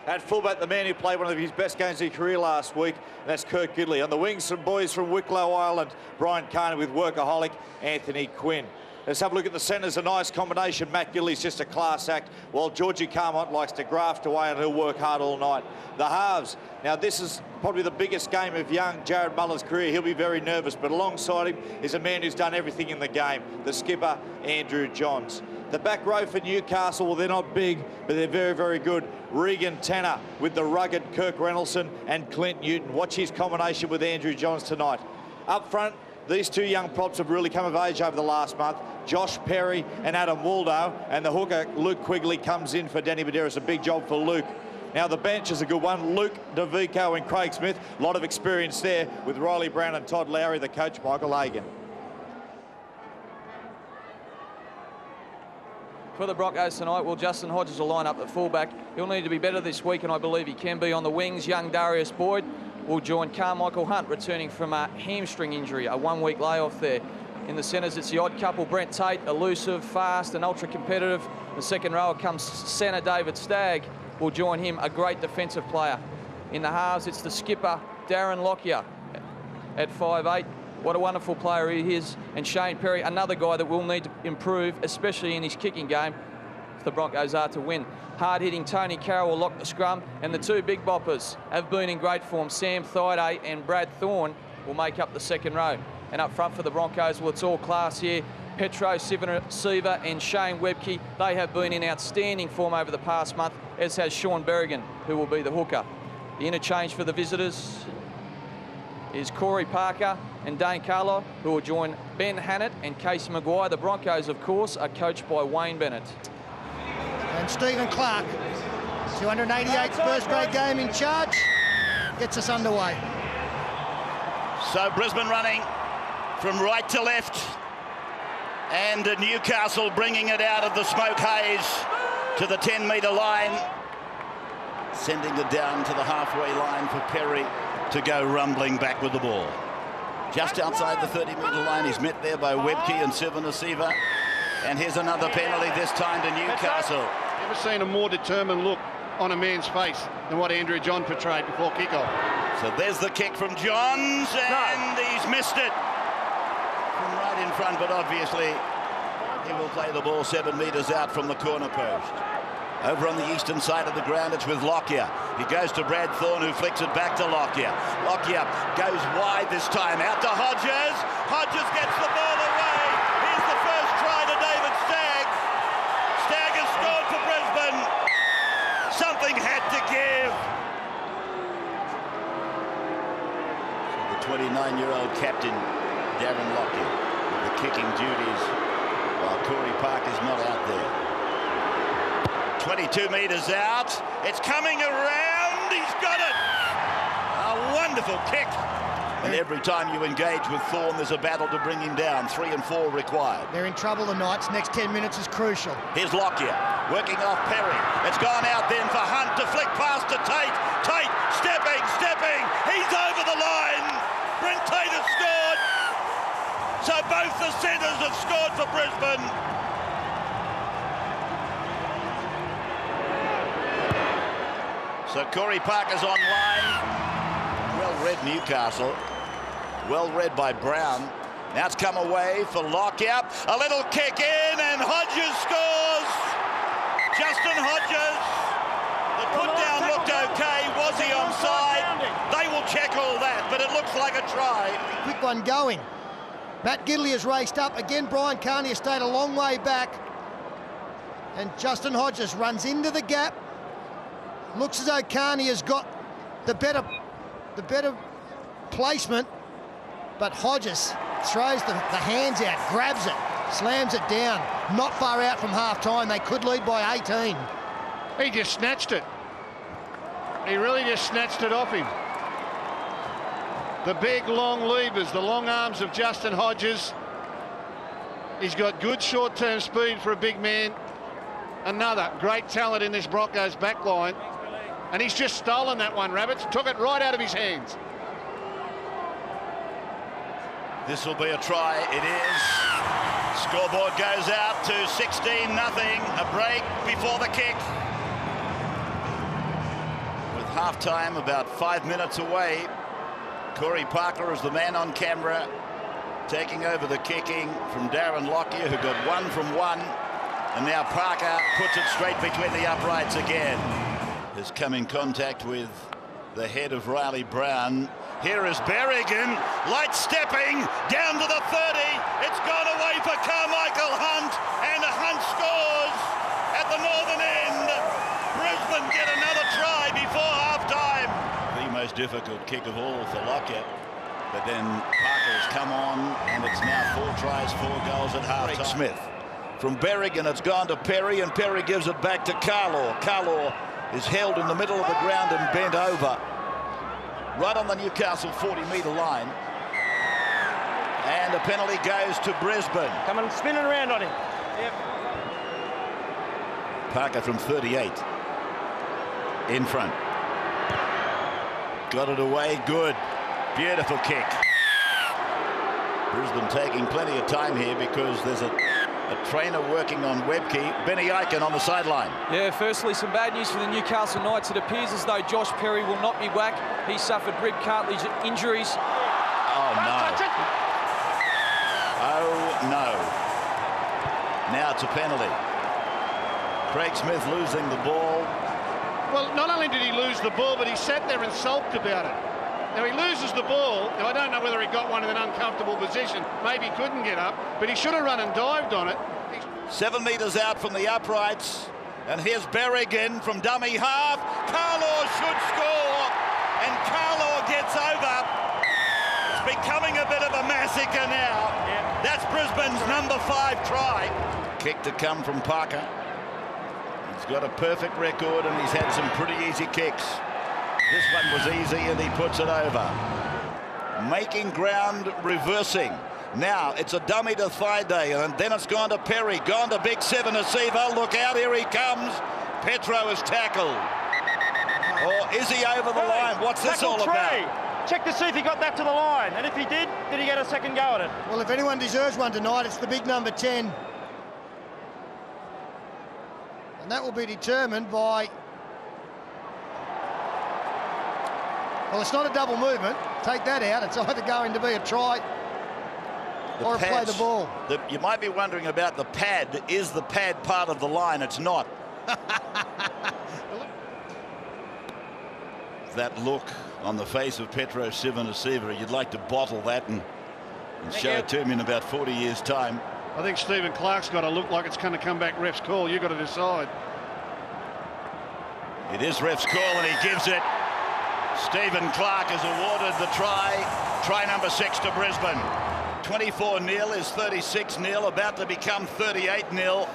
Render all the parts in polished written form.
At fullback, the man who played one of his best games of his career last week, and that's Kirk Gidley. On the wings, some boys from Wicklow Island, Brian Carney with workaholic Anthony Quinn. Let's have a look at the centres. A nice combination. Matt Gidley's just a class act, while Georgie Carmont likes to graft away and he'll work hard all night. The halves. Now, this is probably the biggest game of young Jared Muller's career. He'll be very nervous, but alongside him is a man who's done everything in the game, the skipper, Andrew Johns. The back row for Newcastle, well, they're not big, but they're very, very good. Regan Tanner with the rugged Kirk Reynoldsson and Clint Newton. Watch his combination with Andrew Johns tonight. Up front, these two young props have really come of age over the last month. Josh Perry and Adam Waldo, and the hooker, Luke Quigley, comes in for Danny Medeiros. A big job for Luke. Now, the bench is a good one. Luke DeVico and Craig Smith. A lot of experience there with Riley Brown and Todd Lowry, the coach, Michael Hagan. For the Broncos tonight, well, Justin Hodges will line up at fullback. He'll need to be better this week, and I believe he can be. On the wings, young Darius Boyd will join Carmichael Hunt, returning from a hamstring injury, a one-week layoff there. In the centres, it's the odd couple, Brent Tate, elusive, fast and ultra-competitive. The second rower comes centre David Stagg, will join him, a great defensive player. In the halves, it's the skipper, Darren Lockyer, at 5'8". What a wonderful player he is. And Shane Perry, another guy that will need to improve, especially in his kicking game, if the Broncos are to win. Hard-hitting Tony Carroll will lock the scrum, and the two big boppers have been in great form. Sam Thaiday and Brad Thorne will make up the second row. And up front for the Broncos, well, it's all class here. Petro Siva and Shane Webke, they have been in outstanding form over the past month, as has Sean Berrigan, who will be the hooker. The interchange for the visitors is Corey Parker and Dane Carlo, who will join Ben Hannett and Casey Maguire. The Broncos, of course, are coached by Wayne Bennett. And Stephen Clark, 288th first grade game in charge, gets us underway. So Brisbane running from right to left, and Newcastle bringing it out of the smoke haze to the 10-metre line, sending it down to the halfway line for Perry to go rumbling back with the ball. Just outside the 30-metre line, he's met there by Webke and Siva. And here's another penalty, this time to Newcastle. Never seen a more determined look on a man's face than what Andrew John portrayed before kickoff. So there's the kick from Johns, and he's missed it from right in front, but obviously he will play the ball 7 metres out from the corner post. Over on the eastern side of the ground, it's with Lockyer. He goes to Brad Thorne, who flicks it back to Lockyer. Lockyer goes wide this time, out to Hodges. Hodges gets the ball away. Here's the first try to David Stagg. Stagg has scored for Brisbane. Something had to give. So the 29-year-old captain, Darren Lockyer, with the kicking duties, while Corey Parker's not out there. 22 metres out. It's coming around. He's got it. A wonderful kick. And every time you engage with Thorne, there's a battle to bring him down. 3 and 4 required. They're in trouble tonight. Next 10 minutes is crucial. Here's Lockyer working off Perry. It's gone out then for Hunt to flick past to Tate. Tate stepping. He's over the line. Brent Tate has scored. So both the centres have scored for Brisbane. So Corey Parker's online. Well-read Newcastle. Well-read by Brown. Now it's come away for Lockyer. A little kick in, and Hodges scores. Justin Hodges. The put-down looked okay. Was he onside? They will check all that, but it looks like a try. Quick one going. Matt Gidley has raced up. Again, Brian Carney has stayed a long way back. And Justin Hodges runs into the gap. Looks as though Carney has got the better placement, but Hodges throws the hands out, grabs it, slams it down. Not far out from half-time. They could lead by 18. He just snatched it. He really just snatched it off him. The big, long levers, the long arms of Justin Hodges. He's got good short-term speed for a big man. Another great talent in this Broncos back line. And he's just stolen that one, Rabbits. Took it right out of his hands. This will be a try. It is. Scoreboard goes out to 16-0. A break before the kick. half-time, about 5 minutes away. Corey Parker is the man on camera, taking over the kicking from Darren Lockyer, who got 1 from 1. And now Parker puts it straight between the uprights again. Has come in contact with the head of Riley Brown. Here is Berrigan, light stepping down to the 30. It's gone away for Carmichael Hunt, and Hunt scores at the northern end. Brisbane get another try before half-time. The most difficult kick of all for Lockyer. But then Parker's come on, and it's now 4 tries, 4 goals at half-time. Smith. From Berrigan, it's gone to Perry, and Perry gives it back to Carlaw. Carlaw is held in the middle of the ground and bent over, right on the Newcastle 40-metre line. And a penalty goes to Brisbane. Come on, spinning around on him. Yep. Parker from 38. In front. Got it away, good. Beautiful kick. Brisbane taking plenty of time here because there's a trainer working on Webke. Benny Aiken on the sideline. Yeah, firstly, some bad news for the Newcastle Knights. It appears as though Josh Perry will not be back. He suffered rib cartilage injuries. Oh, no. Oh, no. Now it's a penalty. Craig Smith losing the ball. Well, not only did he lose the ball, but he sat there and sulked about it. Now, he loses the ball. Now, I don't know whether he got one in an uncomfortable position. Maybe he couldn't get up, but he should have run and dived on it. 7 metres out from the uprights. And here's Berrigan from dummy half. Carlaw should score, and Carlaw gets over. It's becoming a bit of a massacre now. Yeah. That's Brisbane's number 5 try. Kick to come from Parker. He's got a perfect record, and he's had some pretty easy kicks. This one was easy, and he puts it over. Making ground, reversing. Now it's a dummy to Thaiday, and then it's gone to Perry, gone to Big 7 receiver. Look out, here he comes. Petro is tackled. Or is he over the line? What's this all about? Check to see if he got that to the line, and if he did he get a second go at it? Well, if anyone deserves one tonight, it's the big number 10. And that will be determined by... Well, it's not a double movement. Take that out. It's either going to be a try or a play the ball. You might be wondering about the pad. Is the pad part of the line? It's not. That look on the face of Petro Sivanasiva, you'd like to bottle that and show it to him in about 40 years' time. I think Stephen Clark's got to look like it's going to come back ref's call. You've got to decide. It is ref's call, and he gives it. Stephen Clark is awarded the try number 6 to Brisbane. 24-0 is 36-0, about to become 38-0.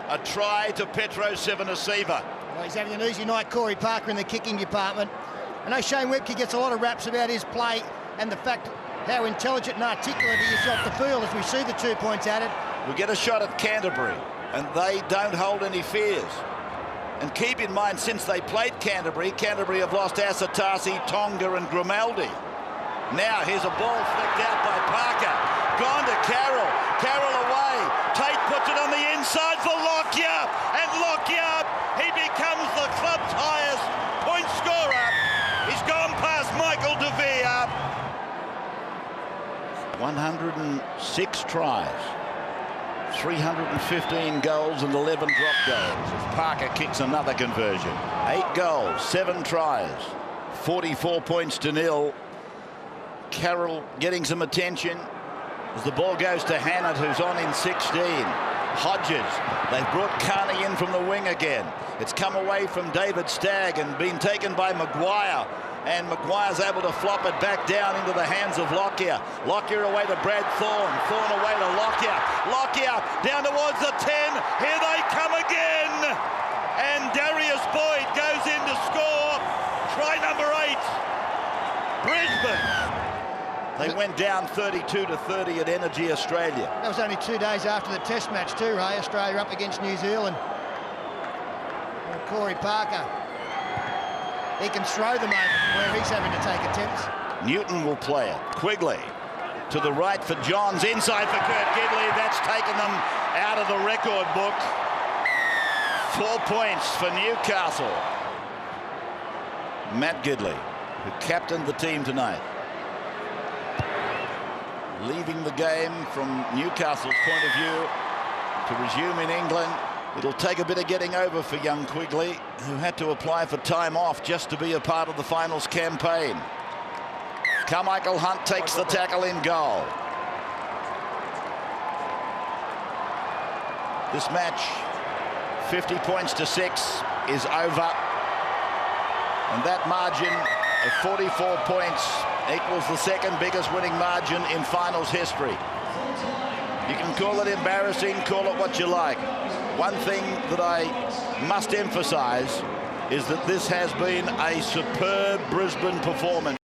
A try to Petro Sivanasiva. Well, he's having an easy night, Corey Parker, in the kicking department. I know Shane Webke gets a lot of raps about his play and the fact how intelligent and articulate he is off the field as we see the 2 points added. We get a shot at Canterbury, and they don't hold any fears. And keep in mind, since they played Canterbury have lost Asatasi, Tonga and Grimaldi. Now here's a ball flicked out by Parker. Gone to Carroll. Carroll away. Tate puts it on the inside for Lockyer. And Lockyer, he becomes the club's highest point scorer. He's gone past Michael De Vere. 106 tries. 315 goals and 11 drop goals. Parker kicks another conversion. 8 goals, 7 tries, 44 points to 0. Carroll getting some attention as the ball goes to Hannett, who's on in 16. Hodges, they've brought Carney in from the wing again. It's come away from David Stagg and been taken by Maguire. And Maguire's able to flop it back down into the hands of Lockyer. Lockyer away to Brad Thorne. Thorne away to Lockyer. Lockyer down towards the 10. Here they come again. And Darius Boyd goes in to score. Try number 8. Brisbane. They went down 32-30 at Energy Australia. That was only 2 days after the test match too, Ray. Australia up against New Zealand. And Corey Parker. He can throw them over where he's having to take attempts. Newton will play it. Quigley to the right for Johns. Inside for Kurt Gidley. That's taken them out of the record book. 4 points for Newcastle. Matt Gidley, who captained the team tonight. Leaving the game from Newcastle's point of view to resume in England. It'll take a bit of getting over for young Quigley, who had to apply for time off just to be a part of the finals campaign. Carmichael Hunt takes the tackle in goal. This match, 50 points to 6, is over. And that margin of 44 points equals the second biggest winning margin in finals history. You can call it embarrassing, call it what you like. One thing that I must emphasize is that this has been a superb Brisbane performance.